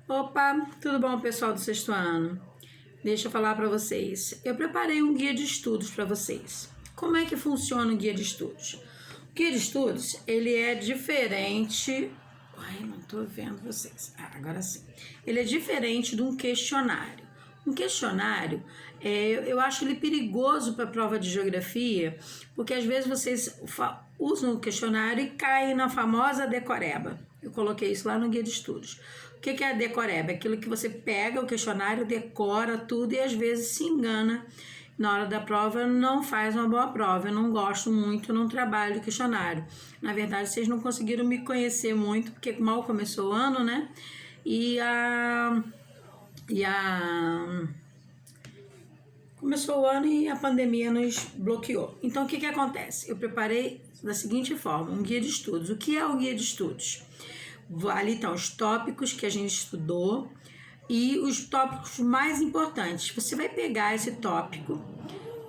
Opa, tudo bom, pessoal do sexto ano? Deixa eu falar para vocês. Eu preparei um guia de estudos para vocês. Como é que funciona o guia de estudos? O guia de estudos, ele é diferente... Ai, não tô vendo vocês. Agora sim. Ele é diferente de um questionário. Um questionário, eu acho ele perigoso para a prova de geografia, porque às vezes vocês usam o questionário e caem na famosa decoreba. Eu coloquei isso lá no guia de estudos. O que é a decoreba? É aquilo que você pega o questionário, decora tudo e às vezes se engana. Na hora da prova não faz uma boa prova. Eu não gosto muito, não trabalho questionário. Na verdade, vocês não conseguiram me conhecer muito, porque mal começou o ano, né? Começou o ano e a pandemia nos bloqueou. Então, o que acontece? Eu preparei da seguinte forma, um guia de estudos. O que é o guia de estudos? Ali estão os tópicos que a gente estudou e os tópicos mais importantes. Você vai pegar esse tópico,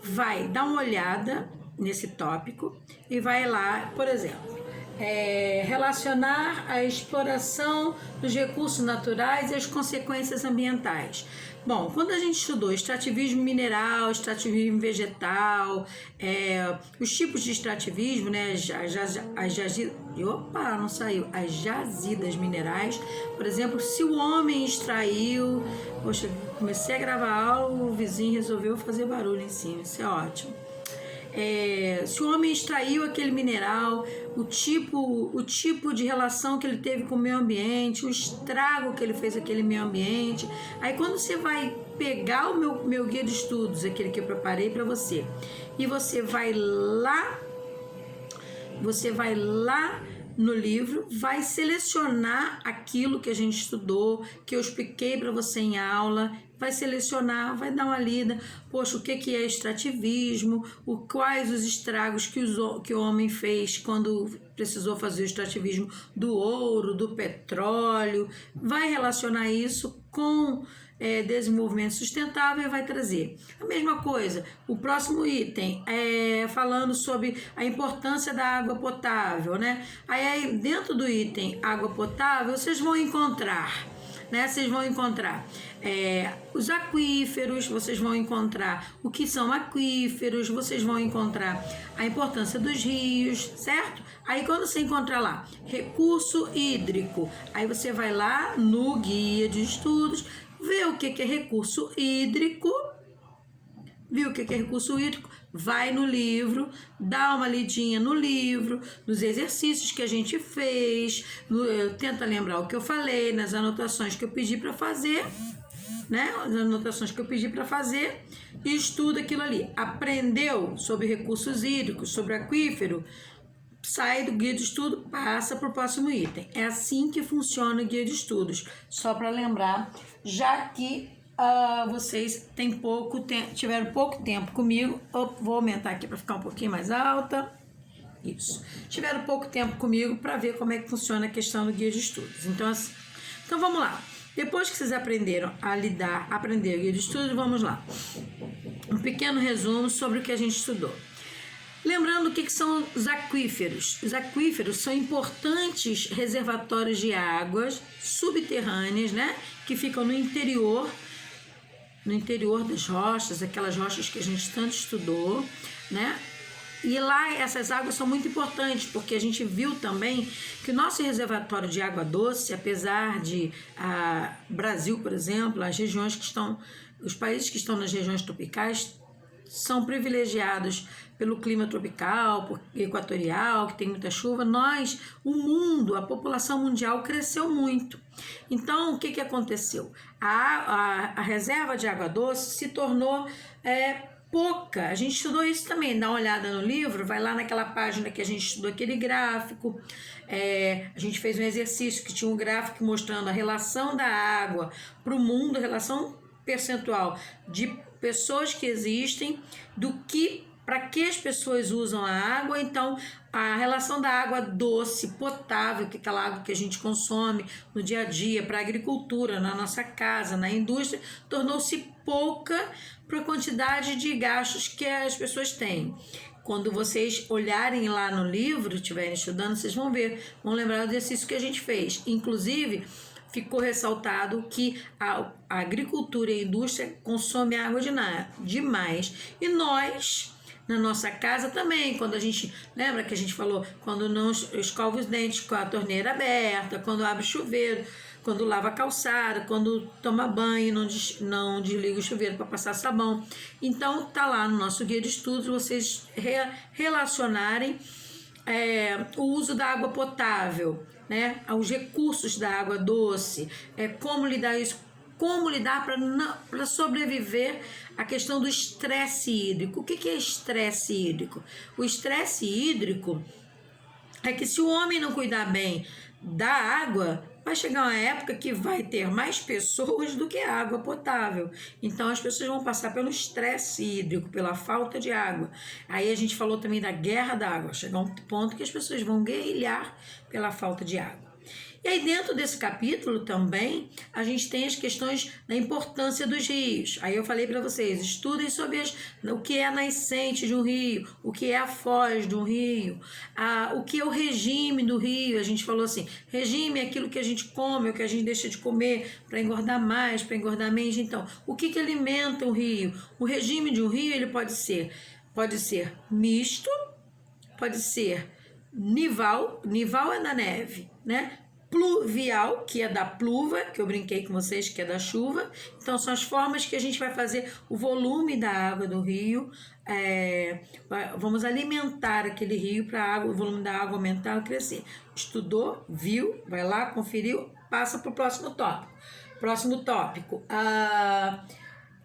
vai dar uma olhada nesse tópico e vai lá, por exemplo, relacionar a exploração dos recursos naturais e as consequências ambientais. Bom, quando a gente estudou extrativismo mineral, extrativismo vegetal, os tipos de extrativismo, né, as jazidas minerais, por exemplo, se o homem extraiu, poxa, comecei a gravar aula, o vizinho resolveu fazer barulho em cima, isso é ótimo. Se o homem extraiu aquele mineral, o tipo de relação que ele teve com o meio ambiente, o estrago que ele fez aquele meio ambiente. Aí quando você vai pegar o meu guia de estudos, aquele que eu preparei para você, e você vai lá no livro, vai selecionar aquilo que a gente estudou, que eu expliquei para você em aula, vai selecionar, vai dar uma lida, poxa, o que é extrativismo, quais os estragos que o homem fez quando precisou fazer o extrativismo do ouro, do petróleo, vai relacionar isso com desenvolvimento sustentável e vai trazer. A mesma coisa, o próximo item falando sobre a importância da água potável, né? Aí dentro do item água potável, vocês vão encontrar, os aquíferos, vocês vão encontrar o que são aquíferos, vocês vão encontrar a importância dos rios, certo? Aí quando você encontrar lá recurso hídrico, aí você vai lá no guia de estudos, vê o que é recurso hídrico, vai no livro, dá uma lidinha no livro, nos exercícios que a gente fez, tenta lembrar o que eu falei, nas anotações que eu pedi para fazer, e estuda aquilo ali. Aprendeu sobre recursos hídricos, sobre aquífero, sai do guia de estudo, passa para o próximo item. É assim que funciona o guia de estudos. Só para lembrar, já que vocês tiveram pouco tempo comigo, vou aumentar aqui para ficar um pouquinho mais alta. Isso. Tiveram pouco tempo comigo para ver como é que funciona a questão do guia de estudos. Então vamos lá. Depois que vocês aprenderam a aprender o guia de estudos, vamos lá. Um pequeno resumo sobre o que a gente estudou. Lembrando o que são os aquíferos. Os aquíferos são importantes reservatórios de águas subterrâneas, né? Que ficam no interior das rochas, aquelas rochas que a gente tanto estudou, né? E lá essas águas são muito importantes, porque a gente viu também que o nosso reservatório de água doce, apesar de Brasil, por exemplo, os países que estão nas regiões tropicais são privilegiados pelo clima tropical, equatorial, que tem muita chuva. A população mundial cresceu muito. Então, o que aconteceu? A reserva de água doce se tornou pouca. A gente estudou isso também, dá uma olhada no livro, vai lá naquela página que a gente estudou aquele gráfico. A gente fez um exercício que tinha um gráfico mostrando a relação da água para o mundo, a relação percentual de pessoas que existem, para que as pessoas usam a água. Então, a relação da água doce, potável, que é aquela água que a gente consome no dia a dia, para a agricultura, na nossa casa, na indústria, tornou-se pouca para a quantidade de gastos que as pessoas têm. Quando vocês olharem lá no livro, estiverem estudando, vocês vão lembrar do exercício que a gente fez. Inclusive, ficou ressaltado que a agricultura e a indústria consomem água demais. E nós, na nossa casa também, quando a gente, lembra que a gente falou, quando não escova os dentes com a torneira aberta, quando abre o chuveiro, quando lava a calçada, quando toma banho, não desliga o chuveiro para passar sabão. Então, tá lá no nosso guia de estudos, vocês relacionarem o uso da água potável, né, aos recursos da água doce, como lidar para sobreviver à questão do estresse hídrico. O que é estresse hídrico? O estresse hídrico é que se o homem não cuidar bem da água, vai chegar uma época que vai ter mais pessoas do que água potável. Então as pessoas vão passar pelo estresse hídrico, pela falta de água. Aí a gente falou também da guerra da água. Chegar um ponto que as pessoas vão guerrilhar pela falta de água. E aí dentro desse capítulo também a gente tem as questões da importância dos rios. Aí eu falei para vocês, estudem sobre o que é a nascente de um rio, o que é a foz de um rio, o que é o regime do rio. A gente falou assim, regime é aquilo que a gente come, o que a gente deixa de comer para engordar mais, para engordar menos. Então, o que alimenta um rio? O regime de um rio ele pode ser misto, pode ser nival é da neve, né? Pluvial, que é da pluva, que eu brinquei com vocês, que é da chuva. Então, são as formas que a gente vai fazer o volume da água do rio. Vamos alimentar aquele rio para o volume da água aumentar e crescer. Estudou, viu, vai lá, conferiu, passa para o próximo tópico. Próximo tópico,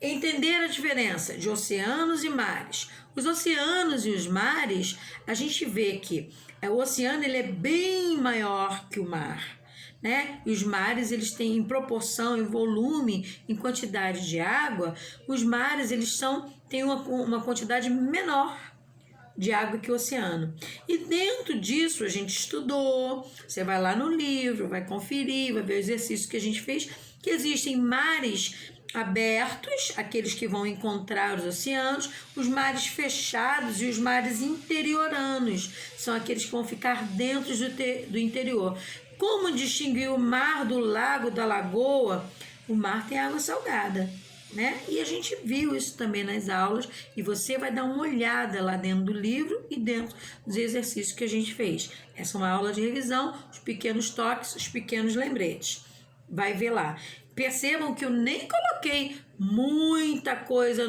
entender a diferença de oceanos e mares. Os oceanos e os mares, a gente vê que o oceano ele é bem maior que o mar, né? E os mares eles têm em proporção, em volume, em quantidade de água, os mares eles têm uma quantidade menor de água que o oceano. E dentro disso a gente estudou, você vai lá no livro, vai conferir, vai ver o exercício que a gente fez, que existem mares abertos, aqueles que vão encontrar os oceanos, os mares fechados e os mares interioranos, são aqueles que vão ficar dentro do interior. Como distinguir o mar do lago, da lagoa? O mar tem água salgada, né? E a gente viu isso também nas aulas e você vai dar uma olhada lá dentro do livro e dentro dos exercícios que a gente fez. Essa é uma aula de revisão, os pequenos toques, os pequenos lembretes. Vai ver lá. Percebam que eu nem coloquei muita coisa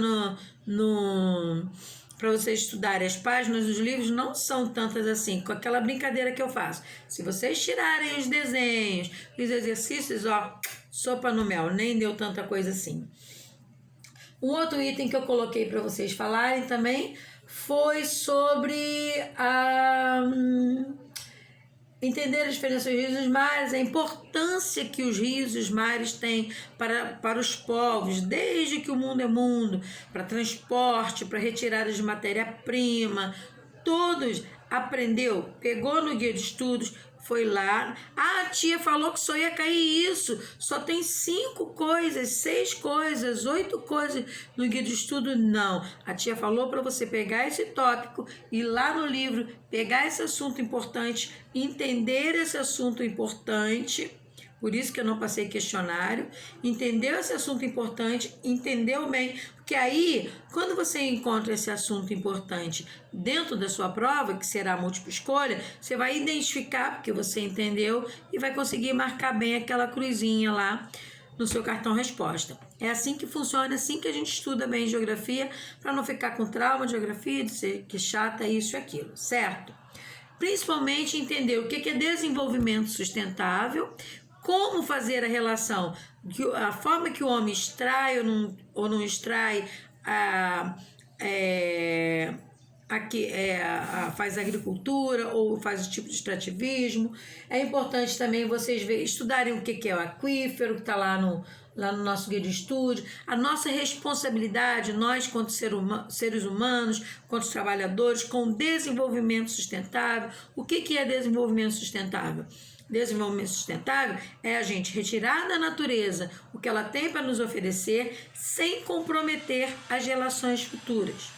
para vocês estudarem. As páginas dos livros não são tantas assim, com aquela brincadeira que eu faço. Se vocês tirarem os desenhos, os exercícios, sopa no mel, nem deu tanta coisa assim. Um outro item que eu coloquei para vocês falarem também foi sobre entender a diferença dos rios e dos mares, a importância que os rios e os mares têm para os povos, desde que o mundo é mundo, para transporte, para retirada de matéria-prima, todos aprendeu, pegou no guia de estudos, foi lá, a tia falou que só ia cair isso, só tem 5 coisas, 6 coisas, 8 coisas no guia de estudo. Não, a tia falou para você pegar esse tópico, ir lá no livro, pegar esse assunto importante, entender esse assunto importante, por isso que eu não passei questionário, entendeu esse assunto importante, entendeu bem, porque aí, quando você encontra esse assunto importante dentro da sua prova, que será múltipla escolha, você vai identificar, porque você entendeu, e vai conseguir marcar bem aquela cruzinha lá no seu cartão resposta. É assim que funciona, é assim que a gente estuda bem geografia, para não ficar com trauma de geografia, de ser que chata, isso e aquilo, certo? Principalmente entender o que é desenvolvimento sustentável, como fazer a relação, a forma que o homem extrai ou não extrai, faz agricultura ou faz o tipo de extrativismo. É importante também vocês estudarem o que é o aquífero, que está lá no nosso guia de estudos, a nossa responsabilidade, nós quanto seres humanos, quanto trabalhadores, com o desenvolvimento sustentável. O que é desenvolvimento sustentável? Desenvolvimento sustentável é a gente retirar da natureza o que ela tem para nos oferecer sem comprometer as relações futuras.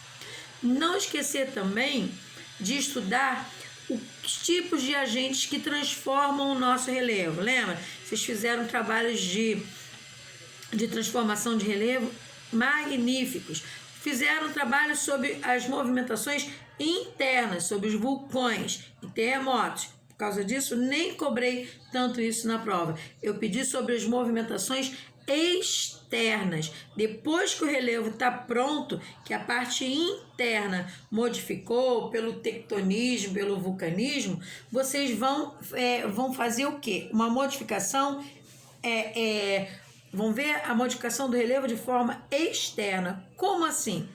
Não esquecer também de estudar os tipos de agentes que transformam o nosso relevo. Lembra? Vocês fizeram trabalhos de transformação de relevo magníficos. Fizeram trabalhos sobre as movimentações internas, sobre os vulcões e terremotos. Por causa disso, nem cobrei tanto isso na prova. Eu pedi sobre as movimentações externas. Depois que o relevo está pronto, que a parte interna modificou pelo tectonismo, pelo vulcanismo, vocês vão fazer o quê? Uma modificação, vão ver a modificação do relevo de forma externa. Como assim?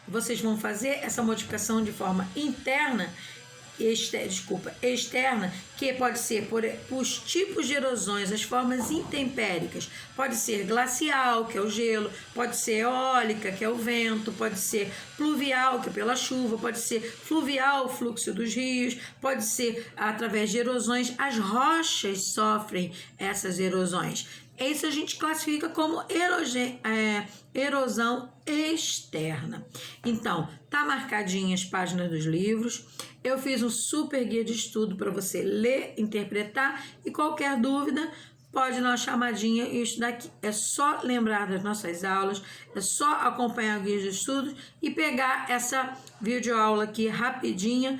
Vocês vão fazer essa modificação de forma externa, que pode ser por os tipos de erosões, as formas intempéricas. Pode ser glacial, que é o gelo, pode ser eólica, que é o vento, pode ser pluvial, que é pela chuva, pode ser fluvial, o fluxo dos rios, pode ser através de erosões. As rochas sofrem essas erosões. Isso a gente classifica como erosão externa. Então, tá marcadinha as páginas dos livros. Eu fiz um super guia de estudo para você ler, interpretar, e qualquer dúvida pode dar uma chamadinha e estudar aqui. É só lembrar das nossas aulas, é só acompanhar o guia de estudos e pegar essa videoaula aqui rapidinha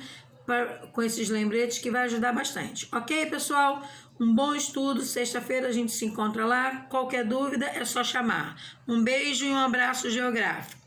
com esses lembretes, que vai ajudar bastante. Ok, pessoal? Um bom estudo. Sexta-feira a gente se encontra lá. Qualquer dúvida é só chamar. Um beijo e um abraço geográfico.